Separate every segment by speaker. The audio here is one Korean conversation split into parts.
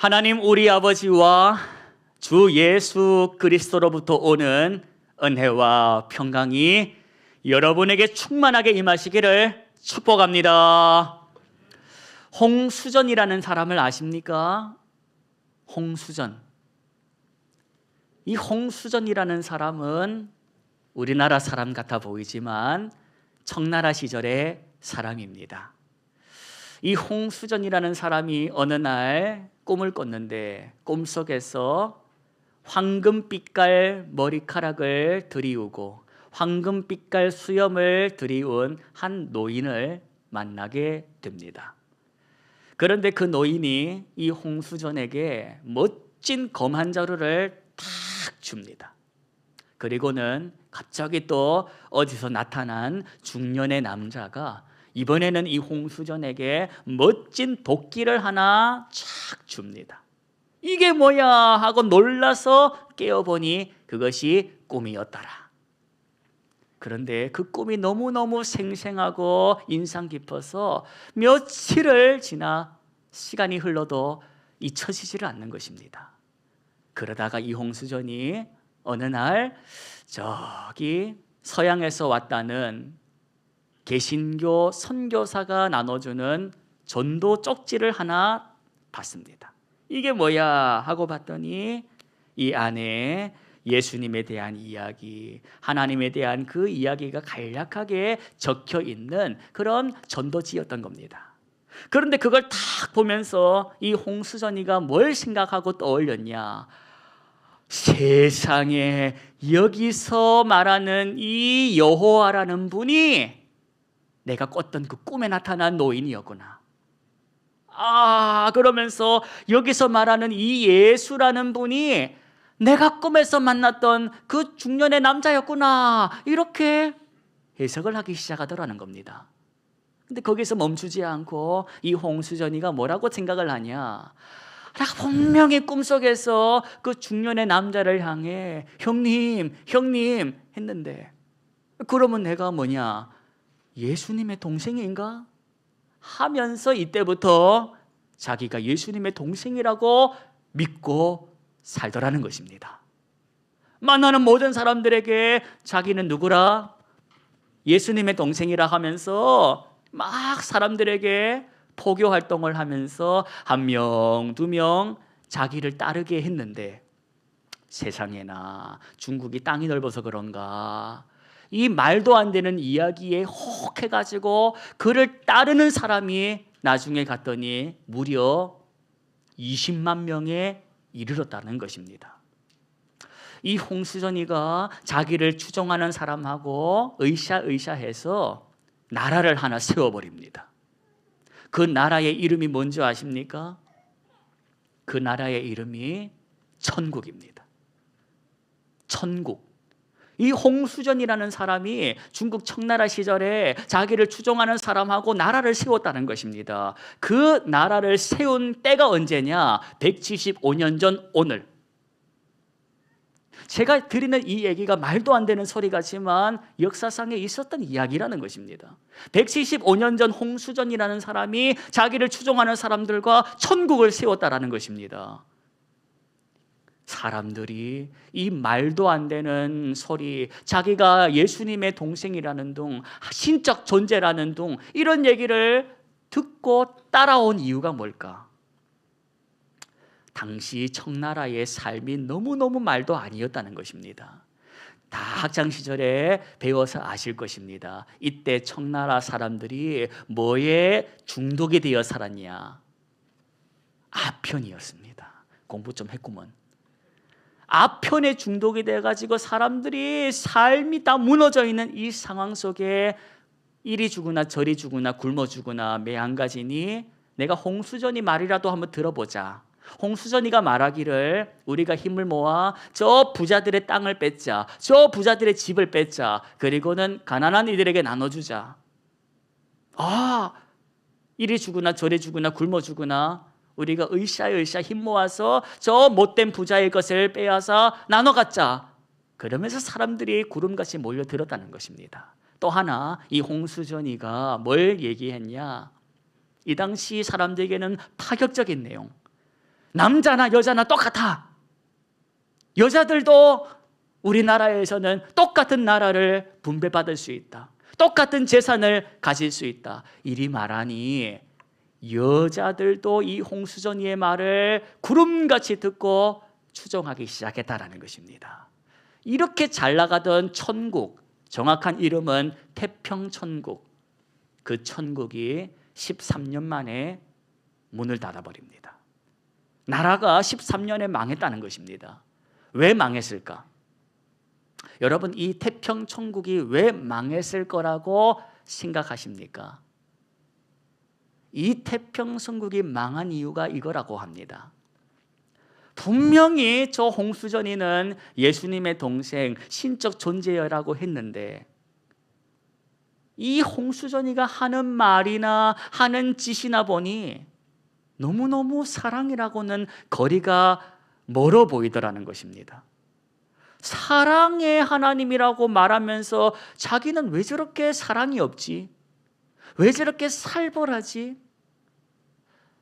Speaker 1: 하나님 우리 아버지와 주 예수 그리스도로부터 오는 은혜와 평강이 여러분에게 충만하게 임하시기를 축복합니다. 홍수전이라는 사람을 아십니까? 홍수전. 이 홍수전이라는 사람은 우리나라 사람 같아 보이지만 청나라 시절의 사람입니다. 이 홍수전이라는 사람이 어느 날 꿈을 꿨는데 꿈속에서 황금빛깔 머리카락을 들이우고 황금빛깔 수염을 들이운 한 노인을 만나게 됩니다. 그런데 그 노인이 이 홍수전에게 멋진 검 한 자루를 탁 줍니다. 그리고는 갑자기 또 어디서 나타난 중년의 남자가 이번에는 이 홍수전에게 멋진 도끼를 하나 쫙 줍니다. 이게 뭐야 하고 놀라서 깨어보니 그것이 꿈이었더라. 그런데 그 꿈이 너무너무 생생하고 인상 깊어서 며칠을 지나 시간이 흘러도 잊혀지지를 않는 것입니다. 그러다가 이 홍수전이 어느 날 저기 서양에서 왔다는 개신교 선교사가 나눠주는 전도 쪽지를 하나 봤습니다. 이게 뭐야 하고 봤더니 이 안에 예수님에 대한 이야기, 하나님에 대한 그 이야기가 간략하게 적혀 있는 그런 전도지였던 겁니다. 그런데 그걸 딱 보면서 이 홍수전이가 뭘 생각하고 떠올렸냐? 세상에 여기서 말하는 이 여호와라는 분이 내가 꿨던 그 꿈에 나타난 노인이었구나. 그러면서 여기서 말하는 이 예수라는 분이 내가 꿈에서 만났던 그 중년의 남자였구나. 이렇게 해석을 하기 시작하더라는 겁니다. 근데 거기서 멈추지 않고 이 홍수전이가 뭐라고 생각을 하냐? 내가 분명히 꿈속에서 그 중년의 남자를 향해 형님 했는데 그러면 내가 뭐냐? 예수님의 동생인가? 하면서 이때부터 자기가 예수님의 동생이라고 믿고 살더라는 것입니다. 만나는 모든 사람들에게 자기는 누구라? 예수님의 동생이라 하면서 막 사람들에게 포교 활동을 하면서 한 명, 두 명 자기를 따르게 했는데 세상에나 중국이 땅이 넓어서 그런가 이 말도 안 되는 이야기에 혹해가지고 그를 따르는 사람이 나중에 갔더니 무려 20만 명에 이르렀다는 것입니다. 이 홍수전이가 자기를 추종하는 사람하고 으쌰으쌰해서 나라를 하나 세워버립니다. 그 나라의 이름이 뭔지 아십니까? 그 나라의 이름이 천국입니다. 천국. 이 홍수전이라는 사람이 중국 청나라 시절에 자기를 추종하는 사람하고 나라를 세웠다는 것입니다. 그 나라를 세운 때가 언제냐? 175년 전 오늘. 제가 드리는 이 얘기가 말도 안 되는 소리 같지만 역사상에 있었던 이야기라는 것입니다. 175년 전 홍수전이라는 사람이 자기를 추종하는 사람들과 천국을 세웠다라는 것입니다. 사람들이 이 말도 안 되는 소리, 자기가 예수님의 동생이라는 둥, 신적 존재라는 둥 이런 얘기를 듣고 따라온 이유가 뭘까? 당시 청나라의 삶이 너무너무 말도 아니었다는 것입니다. 다 학창시절에 배워서 아실 것입니다. 이때 청나라 사람들이 뭐에 중독이 되어 살았냐? 아편이었습니다. 공부 좀 했구먼. 아편에 중독이 돼가지고 사람들이 삶이 다 무너져 있는 이 상황 속에 이리 죽으나 저리 죽으나 굶어 죽으나 매한가지니 내가 홍수전이 말이라도 한번 들어보자. 홍수전이가 말하기를 우리가 힘을 모아 저 부자들의 땅을 뺏자, 저 부자들의 집을 뺏자, 그리고는 가난한 이들에게 나눠주자. 이리 죽으나 저리 죽으나 굶어 죽으나 우리가 으쌰으쌰 힘 모아서 저 못된 부자의 것을 빼앗아 나눠 갖자. 그러면서 사람들이 구름같이 몰려들었다는 것입니다. 또 하나 이 홍수전이가 뭘 얘기했냐? 이 당시 사람들에게는 파격적인 내용. 남자나 여자나 똑같아. 여자들도 우리나라에서는 똑같은 나라를 분배받을 수 있다. 똑같은 재산을 가질 수 있다. 이리 말하니 여자들도 이 홍수전이의 말을 구름같이 듣고 추종하기 시작했다라는 것입니다. 이렇게 잘 나가던 천국, 정확한 이름은 태평천국, 그 천국이 13년 만에 문을 닫아버립니다. 나라가 13년에 망했다는 것입니다. 왜 망했을까? 여러분, 이 태평천국이 왜 망했을 거라고 생각하십니까? 이 태평천국이 망한 이유가 이거라고 합니다. 분명히 저 홍수전이는 예수님의 동생, 신적 존재라고 했는데 이 홍수전이가 하는 말이나 하는 짓이나 보니 너무너무 사랑이라고는 거리가 멀어 보이더라는 것입니다. 사랑의 하나님이라고 말하면서 자기는 왜 저렇게 사랑이 없지? 왜 저렇게 살벌하지?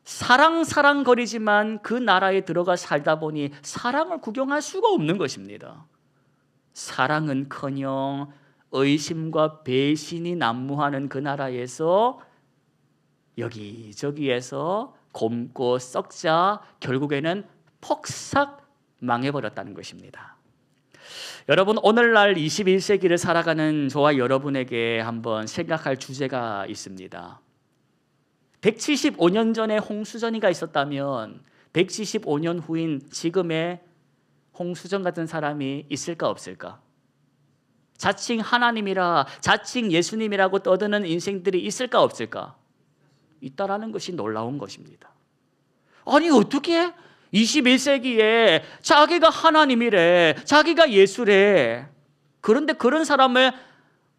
Speaker 1: 사랑거리지만 그 나라에 들어가 살다 보니 사랑을 구경할 수가 없는 것입니다. 사랑은커녕 의심과 배신이 난무하는 그 나라에서 여기저기에서 곪고 썩자 결국에는 폭삭 망해버렸다는 것입니다. 여러분, 오늘날 21세기를 살아가는 저와 여러분에게 한번 생각할 주제가 있습니다. 175년 전에 홍수전이가 있었다면 175년 후인 지금의 홍수전 같은 사람이 있을까 없을까? 자칭 하나님이라, 자칭 예수님이라고 떠드는 인생들이 있을까 없을까? 있다라는 것이 놀라운 것입니다. 아니, 어떻게 21세기에 자기가 하나님이래, 자기가 예수래, 그런데 그런 사람을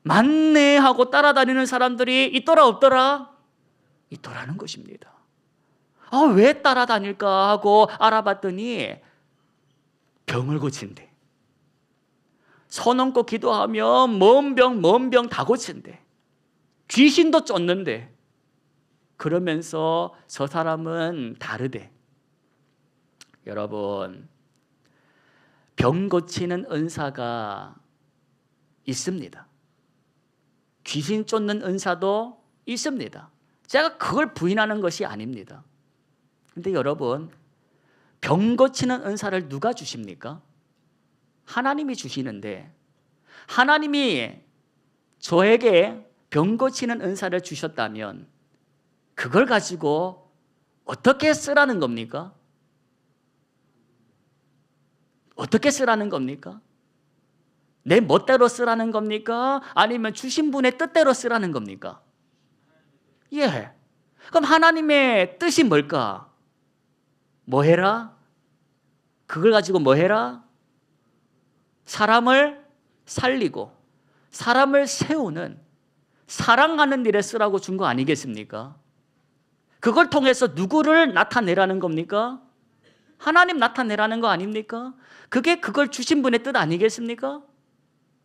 Speaker 1: 만내하고 따라다니는 사람들이 있더라 없더라? 있더라는 것입니다. 왜 따라다닐까 하고 알아봤더니 병을 고친대. 선 얹고 기도하면 먼 병 다 고친대. 귀신도 쫓는데. 그러면서 저 사람은 다르대. 여러분, 병 고치는 은사가 있습니다. 귀신 쫓는 은사도 있습니다. 제가 그걸 부인하는 것이 아닙니다. 근데 여러분, 병 고치는 은사를 누가 주십니까? 하나님이 주시는데, 하나님이 저에게 병 고치는 은사를 주셨다면 그걸 가지고 어떻게 쓰라는 겁니까? 어떻게 쓰라는 겁니까? 내 멋대로 쓰라는 겁니까? 아니면 주신 분의 뜻대로 쓰라는 겁니까? 예. 그럼 하나님의 뜻이 뭘까? 뭐 해라? 그걸 가지고 뭐 해라? 사람을 살리고 사람을 세우는, 사랑하는 일에 쓰라고 준 거 아니겠습니까? 그걸 통해서 누구를 나타내라는 겁니까? 하나님 나타내라는 거 아닙니까? 그게 그걸 주신 분의 뜻 아니겠습니까?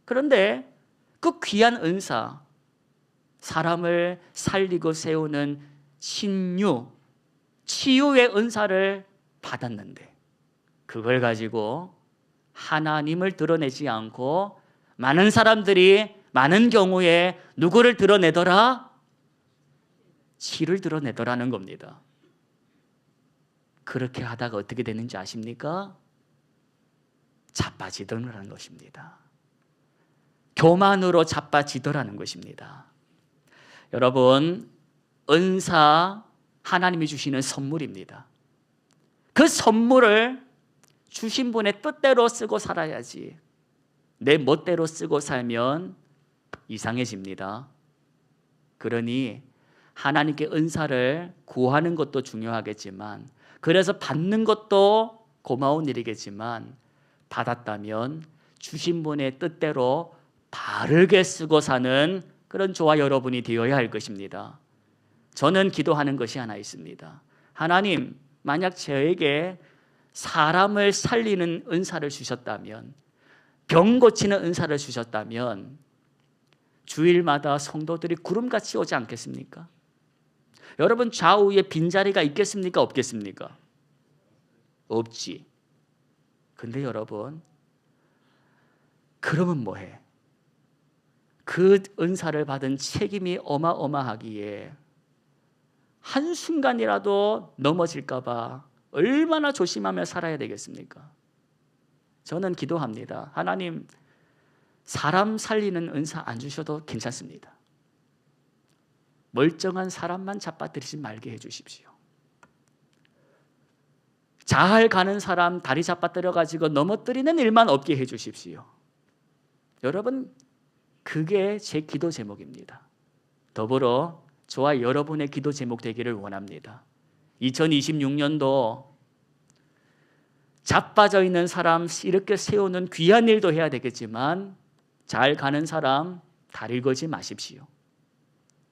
Speaker 1: 그런데 그 귀한 은사, 사람을 살리고 세우는 신유, 치유의 은사를 받았는데 그걸 가지고 하나님을 드러내지 않고 많은 사람들이 많은 경우에 누구를 드러내더라? 치를 드러내더라는 겁니다. 그렇게 하다가 어떻게 되는지 아십니까? 자빠지더라는 것입니다. 교만으로 자빠지더라는 것입니다. 여러분, 은사, 하나님이 주시는 선물입니다. 그 선물을 주신 분의 뜻대로 쓰고 살아야지 내 멋대로 쓰고 살면 이상해집니다. 그러니 하나님께 은사를 구하는 것도 중요하겠지만, 그래서 받는 것도 고마운 일이겠지만, 받았다면 주신 분의 뜻대로 바르게 쓰고 사는 그런 저와 여러분이 되어야 할 것입니다. 저는 기도하는 것이 하나 있습니다. 하나님, 만약 저에게 사람을 살리는 은사를 주셨다면, 병 고치는 은사를 주셨다면 주일마다 성도들이 구름같이 오지 않겠습니까? 여러분, 좌우에 빈자리가 있겠습니까? 없겠습니까? 없지. 근데 여러분, 그러면 뭐해? 그 은사를 받은 책임이 어마어마하기에 한순간이라도 넘어질까 봐 얼마나 조심하며 살아야 되겠습니까? 저는 기도합니다. 하나님, 사람 살리는 은사 안 주셔도 괜찮습니다. 멀쩡한 사람만 잡아뜨리지 말게 해주십시오. 잘 가는 사람 다리 잡아뜨려가지고 넘어뜨리는 일만 없게 해주십시오. 여러분, 그게 제 기도 제목입니다. 더불어 저와 여러분의 기도 제목 되기를 원합니다. 2026년도 자빠져 있는 사람 이렇게 세우는 귀한 일도 해야 되겠지만 잘 가는 사람 다리 걸지 마십시오.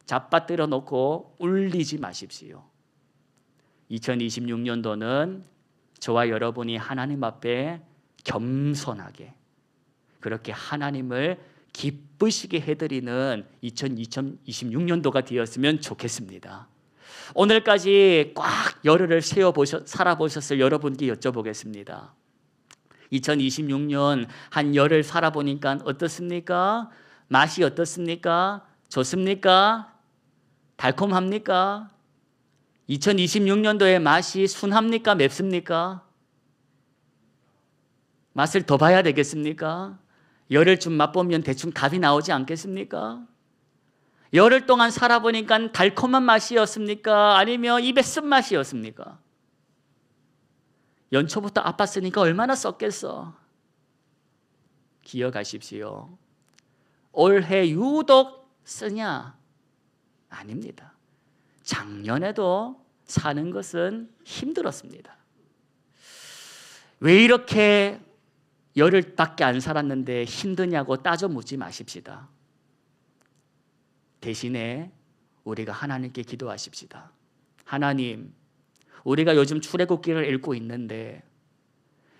Speaker 1: 잡아뜨려 놓고 울리지 마십시오. 2026년도는 저와 여러분이 하나님 앞에 겸손하게 그렇게 하나님을 기쁘시게 해드리는 2026년도가 되었으면 좋겠습니다. 오늘까지 꽉 열흘을 살아보셨을 여러분께 여쭤보겠습니다. 2026년 한 열흘 살아보니까 어떻습니까? 맛이 어떻습니까? 좋습니까? 달콤합니까? 2026년도의 맛이 순합니까? 맵습니까? 맛을 더 봐야 되겠습니까? 열흘쯤 맛보면 대충 답이 나오지 않겠습니까? 열흘 동안 살아보니까 달콤한 맛이었습니까? 아니면 입에 쓴맛이었습니까? 연초부터 아팠으니까 얼마나 썼겠어? 기억하십시오. 올해 유독 쓰냐? 아닙니다. 작년에도 사는 것은 힘들었습니다. 왜 이렇게 열흘밖에 안 살았는데 힘드냐고 따져 묻지 마십시다. 대신에 우리가 하나님께 기도하십시다. 하나님, 우리가 요즘 출애굽기를 읽고 있는데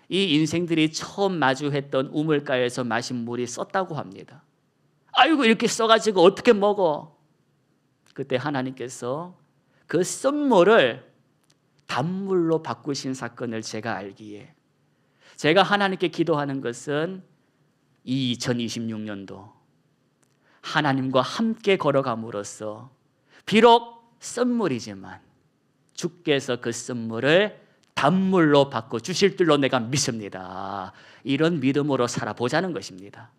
Speaker 1: 이 인생들이 처음 마주했던 우물가에서 마신 물이 썼다고 합니다. 아이고, 이렇게 써가지고 어떻게 먹어? 그때 하나님께서 그 쓴물을 단물로 바꾸신 사건을 제가 알기에 제가 하나님께 기도하는 것은 이 2026년도 하나님과 함께 걸어감으로써 비록 쓴물이지만 주께서 그 쓴물을 단물로 바꿔 주실 줄로 내가 믿습니다. 이런 믿음으로 살아보자는 것입니다.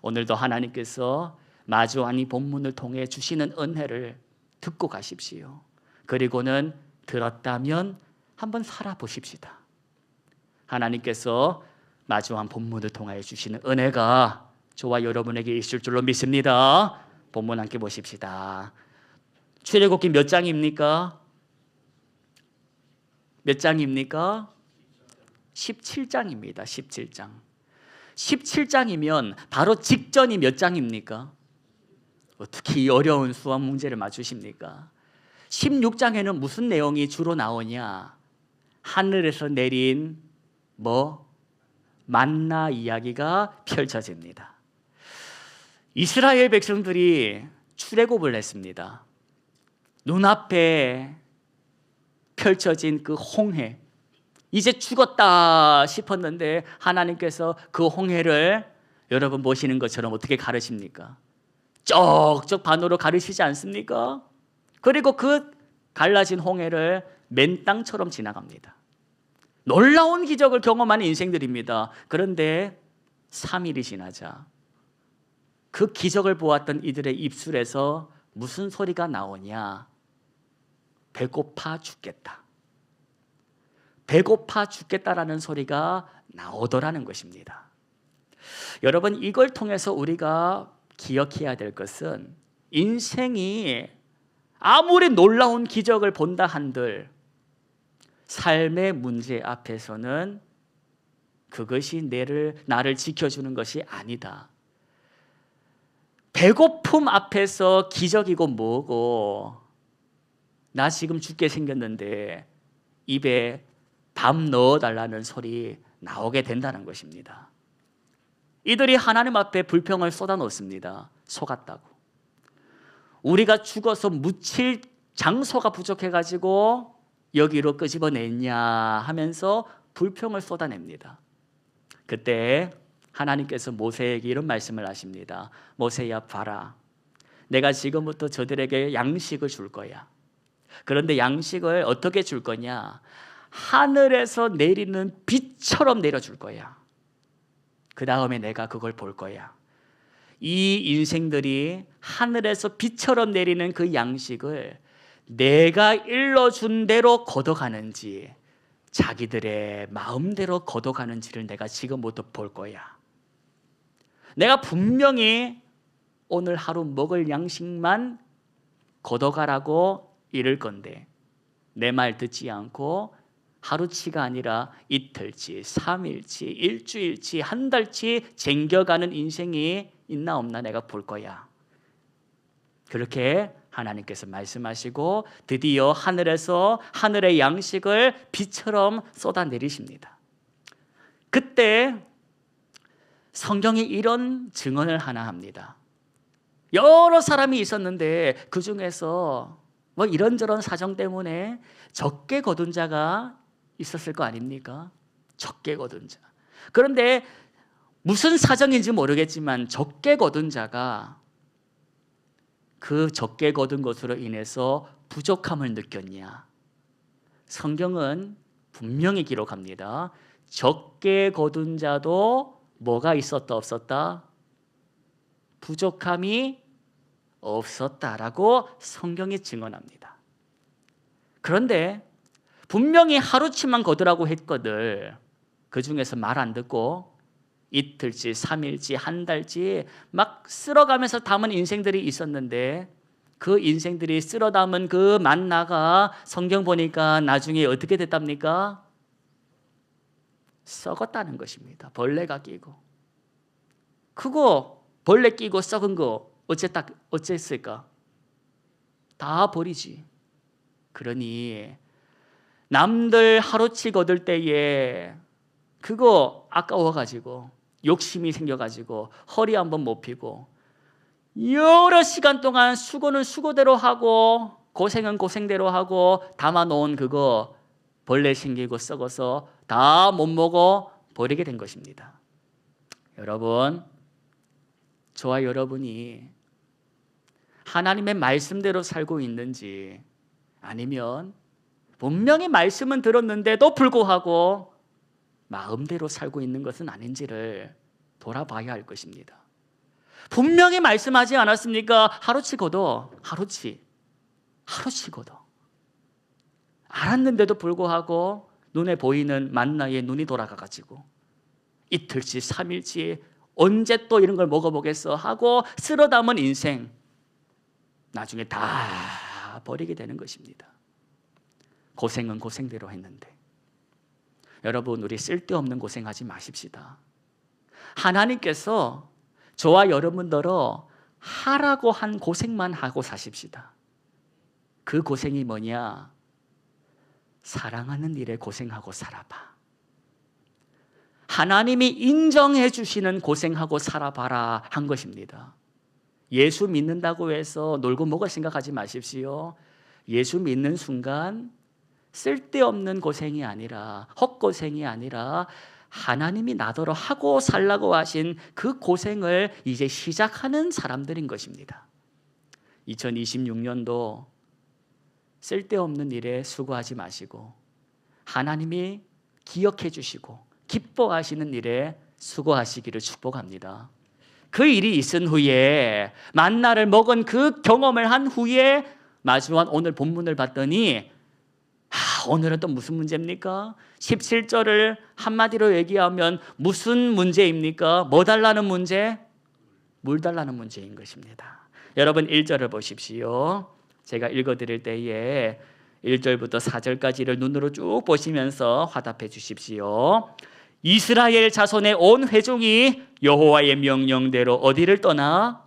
Speaker 1: 오늘도 하나님께서 마주한 이 본문을 통해 주시는 은혜를 듣고 가십시오. 그리고는 들었다면 한번 살아보십시다. 하나님께서 마주한 본문을 통하여 주시는 은혜가 저와 여러분에게 있을 줄로 믿습니다. 본문 함께 보십시다. 출애굽기 몇 장입니까? 몇 장입니까? 17장입니다. 17장. 17장이면 바로 직전이 몇 장입니까? 어떻게 이 어려운 수학 문제를 맞추십니까? 16장에는 무슨 내용이 주로 나오냐? 하늘에서 내린 만나 이야기가 펼쳐집니다. 이스라엘 백성들이 출애굽을 했습니다. 눈앞에 펼쳐진 그 홍해, 이제 죽었다 싶었는데 하나님께서 그 홍해를 여러분 보시는 것처럼 어떻게 가르십니까? 쩍쩍 반으로 가르치지 않습니까? 그리고 그 갈라진 홍해를 맨 땅처럼 지나갑니다. 놀라운 기적을 경험하는 인생들입니다. 그런데 3일이 지나자 그 기적을 보았던 이들의 입술에서 무슨 소리가 나오냐? 배고파 죽겠다. 배고파 죽겠다라는 소리가 나오더라는 것입니다. 여러분, 이걸 통해서 우리가 기억해야 될 것은 인생이 아무리 놀라운 기적을 본다 한들 삶의 문제 앞에서는 그것이 나를 지켜주는 것이 아니다. 배고픔 앞에서 기적이고 뭐고, 나 지금 죽게 생겼는데 입에 밥 넣어달라는 소리 나오게 된다는 것입니다. 이들이 하나님 앞에 불평을 쏟아놓습니다. 속았다고. 우리가 죽어서 묻힐 장소가 부족해가지고 여기로 끄집어냈냐 하면서 불평을 쏟아냅니다. 그때 하나님께서 모세에게 이런 말씀을 하십니다. 모세야, 봐라. 내가 지금부터 저들에게 양식을 줄 거야. 그런데 양식을 어떻게 줄 거냐? 하늘에서 내리는 비처럼 내려줄 거야. 그 다음에 내가 그걸 볼 거야. 이 인생들이 하늘에서 비처럼 내리는 그 양식을 내가 일러준 대로 걷어가는지 자기들의 마음대로 걷어가는지를 내가 지금부터 볼 거야. 내가 분명히 오늘 하루 먹을 양식만 걷어가라고 이럴 건데 내 말 듣지 않고 하루치가 아니라 이틀치, 3일치, 일주일치, 한 달치 쟁겨가는 인생이 있나 없나 내가 볼 거야. 그렇게 하나님께서 말씀하시고 드디어 하늘에서 하늘의 양식을 비처럼 쏟아내리십니다. 그때 성경이 이런 증언을 하나 합니다. 여러 사람이 있었는데 그 중에서 뭐 이런저런 사정 때문에 적게 거둔 자가 있었을 거 아닙니까? 적게 거둔 자. 그런데 무슨 사정인지 모르겠지만 적게 거둔 자가 그 적게 거둔 것으로 인해서 부족함을 느꼈냐? 성경은 분명히 기록합니다. 적게 거둔 자도 뭐가 있었다 없었다? 부족함이 없었다라고 성경이 증언합니다. 그런데 분명히 하루치만 거두라고 했거늘 그 중에서 말 안 듣고 이틀치, 3일치, 한 달치 막 쓸어가면서 담은 인생들이 있었는데 그 인생들이 쓸어 담은 그 만나가 성경 보니까 나중에 어떻게 됐답니까? 썩었다는 것입니다. 벌레가 끼고. 그거 벌레 끼고 썩은 거 어쨌을까? 다 버리지. 그러니 남들 하루치 거둘 때에 그거 아까워가지고 욕심이 생겨가지고 허리 한번 못 펴고 여러 시간 동안 수고는 수고대로 하고 고생은 고생대로 하고 담아놓은 그거 벌레 생기고 썩어서 다 못 먹어 버리게 된 것입니다. 여러분, 저와 여러분이 하나님의 말씀대로 살고 있는지 아니면 분명히 말씀은 들었는데도 불구하고 마음대로 살고 있는 것은 아닌지를 돌아봐야 할 것입니다. 분명히 말씀하지 않았습니까? 하루치 거둬. 하루치 거둬. 알았는데도 불구하고 눈에 보이는 만나에 눈이 돌아가가지고 이틀치, 3일치 언제 또 이런 걸 먹어보겠어 하고 쓸어 담은 인생 나중에 다 버리게 되는 것입니다. 고생은 고생대로 했는데 여러분, 우리 쓸데없는 고생하지 마십시다. 하나님께서 저와 여러분들어 하라고 한 고생만 하고 사십시다. 그 고생이 뭐냐? 사랑하는 일에 고생하고 살아봐. 하나님이 인정해 주시는 고생하고 살아봐라 한 것입니다. 예수 믿는다고 해서 놀고 먹을 생각하지 마십시오. 예수 믿는 순간 쓸데없는 고생이 아니라 헛고생이 아니라 하나님이 나더러 하고 살라고 하신 그 고생을 이제 시작하는 사람들인 것입니다. 2026년도 쓸데없는 일에 수고하지 마시고 하나님이 기억해 주시고 기뻐하시는 일에 수고하시기를 축복합니다. 그 일이 있은 후에 만나를 먹은 그 경험을 한 후에 마지막 오늘 본문을 봤더니 오늘은 또 무슨 문제입니까? 17절을 한마디로 얘기하면 무슨 문제입니까? 뭐 달라는 문제? 물 달라는 문제인 것입니다. 여러분 1절을 보십시오. 제가 읽어드릴 때에 1절부터 4절까지를 눈으로 쭉 보시면서 화답해 주십시오. 이스라엘 자손의 온 회중이 여호와의 명령대로 어디를 떠나?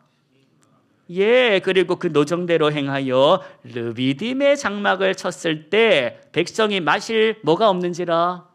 Speaker 1: 그리고 그 노정대로 행하여 르비딤의 장막을 쳤을 때 백성이 마실 뭐가 없는지라.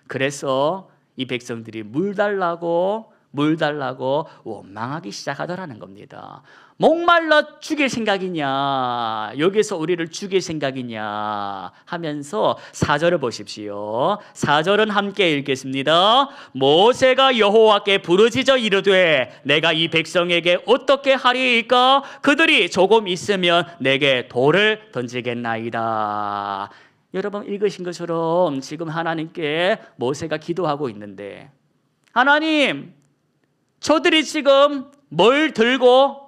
Speaker 1: 그래서 이 백성들이 물 달라고 물 달라고 원망하기 시작하더라는 겁니다. 목말라 죽일 생각이냐, 여기서 우리를 죽일 생각이냐 하면서 4절을 보십시오. 4절은 함께 읽겠습니다. 모세가 여호와께 부르짖어 이르되 내가 이 백성에게 어떻게 하리이까? 그들이 조금 있으면 내게 돌을 던지겠나이다. 여러분 읽으신 것처럼 지금 하나님께 모세가 기도하고 있는데, 하나님, 저들이 지금 뭘 들고,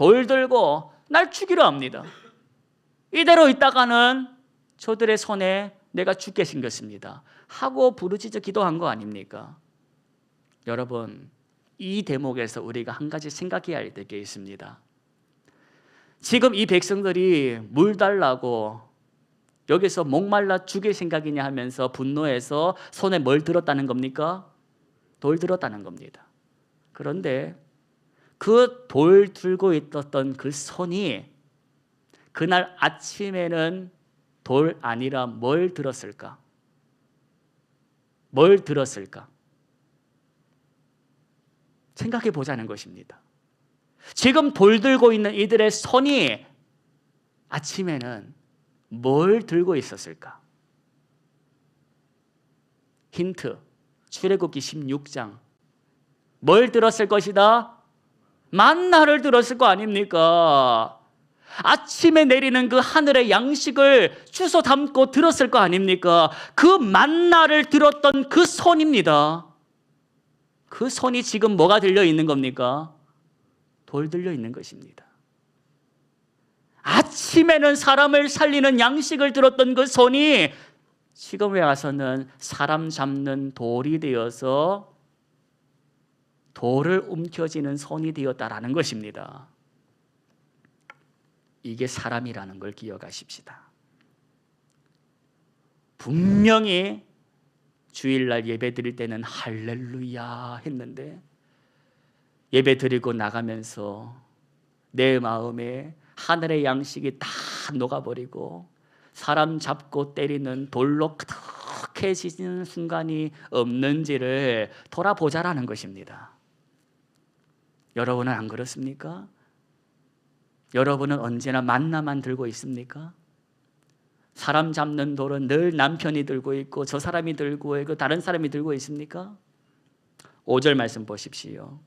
Speaker 1: 돌 들고 날 죽이려 합니다. 이대로 있다가는 저들의 손에 내가 죽게 생겼습니다 하고 부르짖어 기도한 거 아닙니까? 여러분, 이 대목에서 우리가 한 가지 생각해야 할 게 있습니다. 지금 이 백성들이 물 달라고 여기서 목말라 죽일 생각이냐 하면서 분노해서 손에 뭘 들었다는 겁니까? 돌 들었다는 겁니다. 그런데 그 돌 들고 있었던 그 손이 그날 아침에는 돌 아니라 뭘 들었을까? 뭘 들었을까? 생각해 보자는 것입니다. 지금 돌 들고 있는 이들의 손이 아침에는 뭘 들고 있었을까? 힌트, 출애굽기 16장. 뭘 들었을 것이다? 만나를 들었을 거 아닙니까? 아침에 내리는 그 하늘의 양식을 주워 담고 들었을 거 아닙니까? 그 만나를 들었던 그 손입니다. 그 손이 지금 뭐가 들려 있는 겁니까? 돌 들려 있는 것입니다. 아침에는 사람을 살리는 양식을 들었던 그 손이 지금에 와서는 사람 잡는 돌이 되어서 돌을 움켜쥐는 손이 되었다라는 것입니다. 이게 사람이라는 걸 기억하십시다. 분명히 주일날 예배 드릴 때는 할렐루야 했는데 예배 드리고 나가면서 내 마음에 하늘의 양식이 다 녹아버리고 사람 잡고 때리는 돌로 그득해지는 순간이 없는지를 돌아보자라는 것입니다. 여러분은 안 그렇습니까? 여러분은 언제나 만나만 들고 있습니까? 사람 잡는 돌은 늘 남편이 들고 있고 저 사람이 들고 있고 다른 사람이 들고 있습니까? 5절 말씀 보십시오.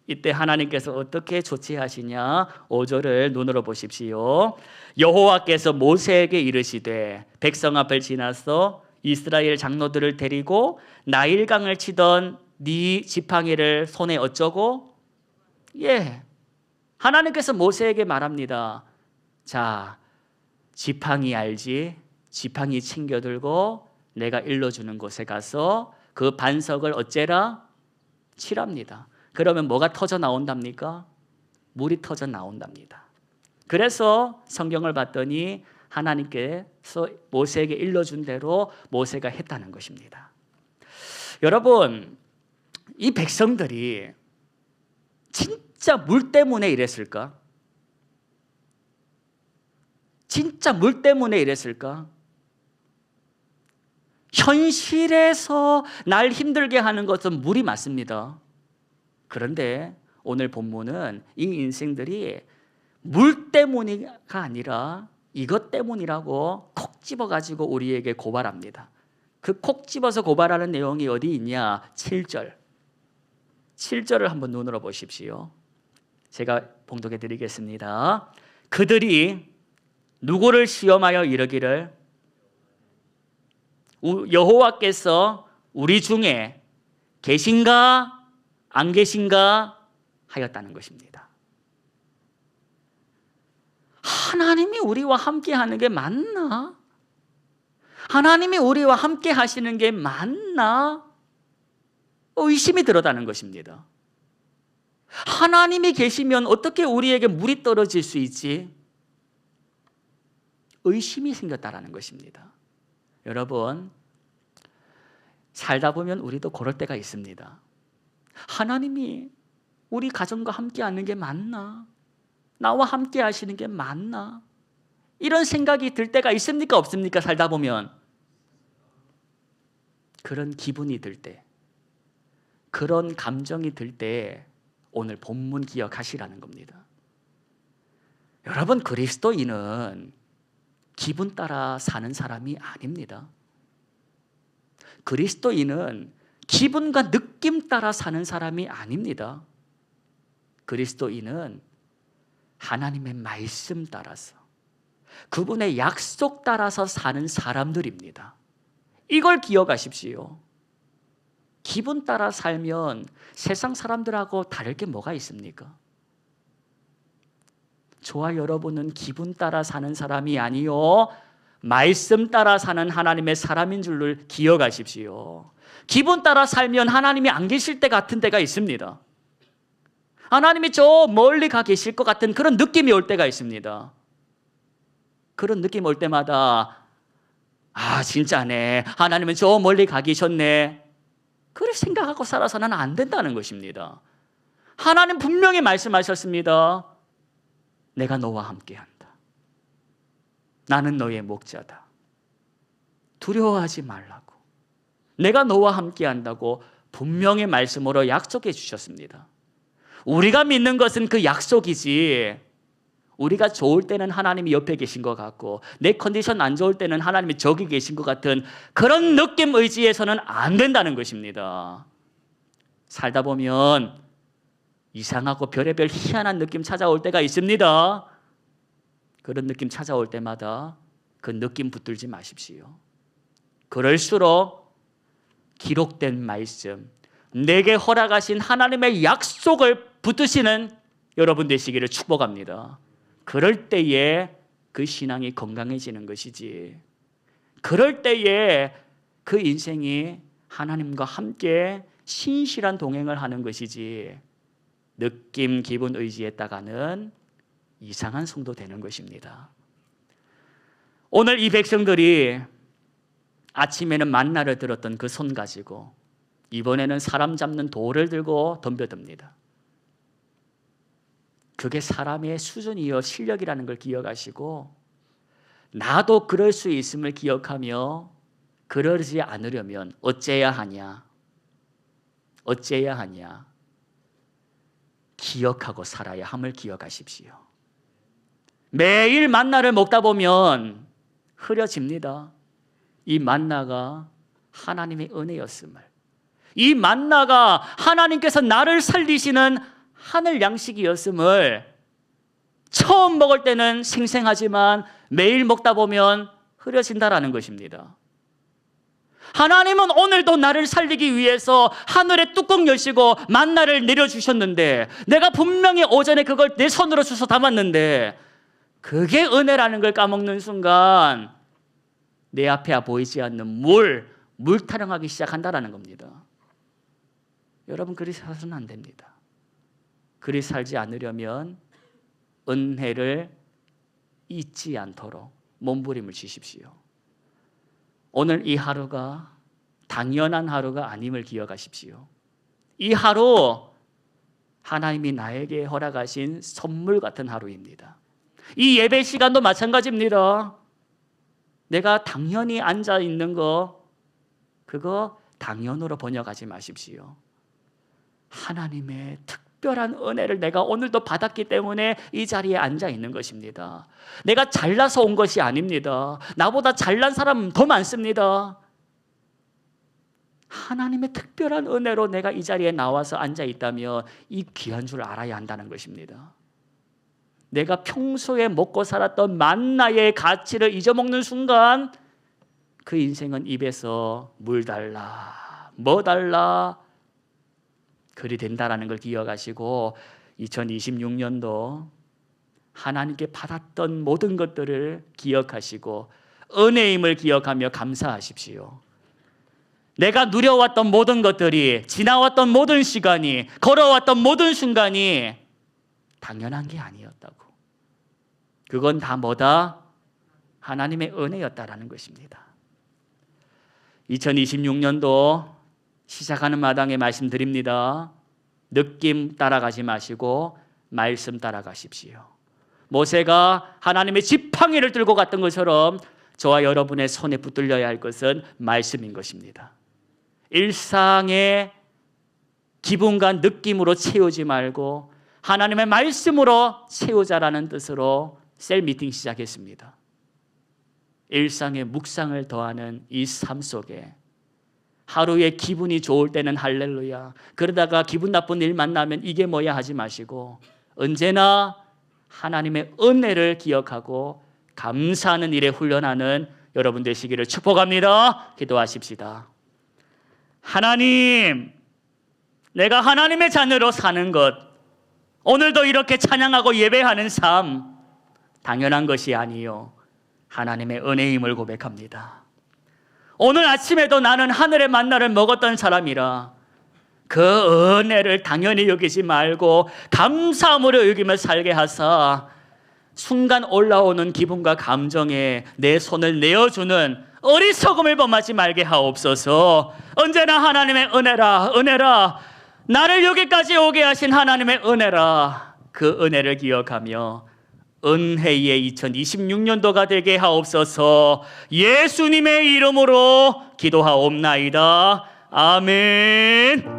Speaker 1: 이때 하나님께서 어떻게 조치하시냐? 5절을 눈으로 보십시오. 여호와께서 모세에게 이르시되 백성 앞을 지나서 이스라엘 장로들을 데리고 나일강을 치던 네 지팡이를 손에 어쩌고? 하나님께서 모세에게 말합니다. 자, 지팡이 알지? 지팡이 챙겨 들고 내가 일러주는 곳에 가서 그 반석을 어째라? 치랍니다. 그러면 뭐가 터져 나온답니까? 물이 터져 나온답니다. 그래서 성경을 봤더니 하나님께서 모세에게 일러준 대로 모세가 했다는 것입니다. 여러분, 이 백성들이 진짜 물 때문에 이랬을까? 진짜 물 때문에 이랬을까? 현실에서 날 힘들게 하는 것은 물이 맞습니다. 그런데 오늘 본문은 이 인생들이 물 때문이가 아니라 이것 때문이라고 콕 집어가지고 우리에게 고발합니다. 그 콕 집어서 고발하는 내용이 어디 있냐? 7절. 7절을 한번 눈으로 보십시오. 제가 봉독해 드리겠습니다. 그들이 누구를 시험하여 이르기를 여호와께서 우리 중에 계신가 안 계신가 하였다는 것입니다. 하나님이 우리와 함께 하는 게 맞나? 하나님이 우리와 함께 하시는 게 맞나? 의심이 들었다는 것입니다. 하나님이 계시면 어떻게 우리에게 물이 떨어질 수 있지? 의심이 생겼다는 것입니다. 여러분, 살다 보면 우리도 그럴 때가 있습니다. 하나님이 우리 가정과 함께 하는 게 맞나? 나와 함께 하시는 게 맞나? 이런 생각이 들 때가 있습니까? 없습니까? 살다 보면. 그런 기분이 들 때 그런 감정이 들 때 오늘 본문 기억하시라는 겁니다. 여러분, 그리스도인은 기분 따라 사는 사람이 아닙니다. 그리스도인은 기분과 느낌 따라 사는 사람이 아닙니다. 그리스도인은 하나님의 말씀 따라서, 그분의 약속 따라서 사는 사람들입니다. 이걸 기억하십시오. 기분 따라 살면 세상 사람들하고 다를 게 뭐가 있습니까? 저와 여러분은 기분 따라 사는 사람이 아니요, 말씀 따라 사는 하나님의 사람인 줄을 기억하십시오. 기분 따라 살면 하나님이 안 계실 때 같은 때가 있습니다. 하나님이 저 멀리 가 계실 것 같은 그런 느낌이 올 때가 있습니다. 그런 느낌 올 때마다 진짜네, 하나님은 저 멀리 가 계셨네, 그렇게 생각하고 살아서는 안 된다는 것입니다. 하나님 분명히 말씀하셨습니다. 내가 너와 함께한다. 나는 너의 목자다. 두려워하지 말라고. 내가 너와 함께한다고 분명히 말씀으로 약속해 주셨습니다. 우리가 믿는 것은 그 약속이지, 우리가 좋을 때는 하나님이 옆에 계신 것 같고 내 컨디션 안 좋을 때는 하나님이 저기 계신 것 같은 그런 느낌 의지해서는 안 된다는 것입니다. 살다 보면 이상하고 별의별 희한한 느낌 찾아올 때가 있습니다. 그런 느낌 찾아올 때마다 그 느낌 붙들지 마십시오. 그럴수록 기록된 말씀, 내게 허락하신 하나님의 약속을 붙드시는 여러분 되시기를 축복합니다. 그럴 때에 그 신앙이 건강해지는 것이지, 그럴 때에 그 인생이 하나님과 함께 신실한 동행을 하는 것이지, 느낌, 기분, 의지했다가는 이상한 성도 되는 것입니다. 오늘 이 백성들이 아침에는 만나를 들었던 그 손 가지고 이번에는 사람 잡는 돌을 들고 덤벼듭니다. 그게 사람의 수준이요 실력이라는 걸 기억하시고, 나도 그럴 수 있음을 기억하며 그러지 않으려면 어째야 하냐? 어째야 하냐? 기억하고 살아야 함을 기억하십시오. 매일 만나를 먹다 보면 흐려집니다. 이 만나가 하나님의 은혜였음을, 이 만나가 하나님께서 나를 살리시는 하늘 양식이었음을 처음 먹을 때는 생생하지만 매일 먹다 보면 흐려진다라는 것입니다. 하나님은 오늘도 나를 살리기 위해서 하늘의 뚜껑 여시고 만나를 내려주셨는데, 내가 분명히 오전에 그걸 내 손으로 주워 담았는데 그게 은혜라는 걸 까먹는 순간 내 앞에 보이지 않는 물 타령하기 시작한다라는 겁니다. 여러분, 그리 살아서는 안 됩니다. 그리 살지 않으려면 은혜를 잊지 않도록 몸부림을 치십시오. 오늘 이 하루가 당연한 하루가 아님을 기억하십시오. 이 하루 하나님이 나에게 허락하신 선물 같은 하루입니다. 이 예배 시간도 마찬가지입니다. 내가 당연히 앉아 있는 거, 그거 당연으로 번역하지 마십시오. 하나님의 특별한 은혜를 내가 오늘도 받았기 때문에 이 자리에 앉아 있는 것입니다. 내가 잘나서 온 것이 아닙니다. 나보다 잘난 사람은 더 많습니다. 하나님의 특별한 은혜로 내가 이 자리에 나와서 앉아 있다면 이 귀한 줄 알아야 한다는 것입니다. 내가 평소에 먹고 살았던 만나의 가치를 잊어먹는 순간 그 인생은 입에서 물 달라, 뭐 달라, 그리 된다라는 걸 기억하시고 2026년도 하나님께 받았던 모든 것들을 기억하시고 은혜임을 기억하며 감사하십시오. 내가 누려왔던 모든 것들이, 지나왔던 모든 시간이, 걸어왔던 모든 순간이 당연한 게 아니었다고. 그건 다 뭐다? 하나님의 은혜였다라는 것입니다. 2026년도 시작하는 마당에 말씀드립니다. 느낌 따라가지 마시고 말씀 따라가십시오. 모세가 하나님의 지팡이를 들고 갔던 것처럼 저와 여러분의 손에 붙들려야 할 것은 말씀인 것입니다. 일상의 기분과 느낌으로 채우지 말고 하나님의 말씀으로 채우자라는 뜻으로 셀 미팅 시작했습니다. 일상의 묵상을 더하는 이 삶 속에 하루에 기분이 좋을 때는 할렐루야, 그러다가 기분 나쁜 일 만나면 이게 뭐야 하지 마시고 언제나 하나님의 은혜를 기억하고 감사하는 일에 훈련하는 여러분 되시기를 축복합니다. 기도하십시다. 하나님, 내가 하나님의 자녀로 사는 것, 오늘도 이렇게 찬양하고 예배하는 삶 당연한 것이 아니요 하나님의 은혜임을 고백합니다. 오늘 아침에도 나는 하늘의 만나를 먹었던 사람이라 그 은혜를 당연히 여기지 말고 감사함으로 여기며 살게 하사 순간 올라오는 기분과 감정에 내 손을 내어주는 어리석음을 범하지 말게 하옵소서. 언제나 하나님의 은혜라, 은혜라, 나를 여기까지 오게 하신 하나님의 은혜라, 그 은혜를 기억하며 은혜의 2026년도가 되게 하옵소서. 예수님의 이름으로 기도하옵나이다. 아멘.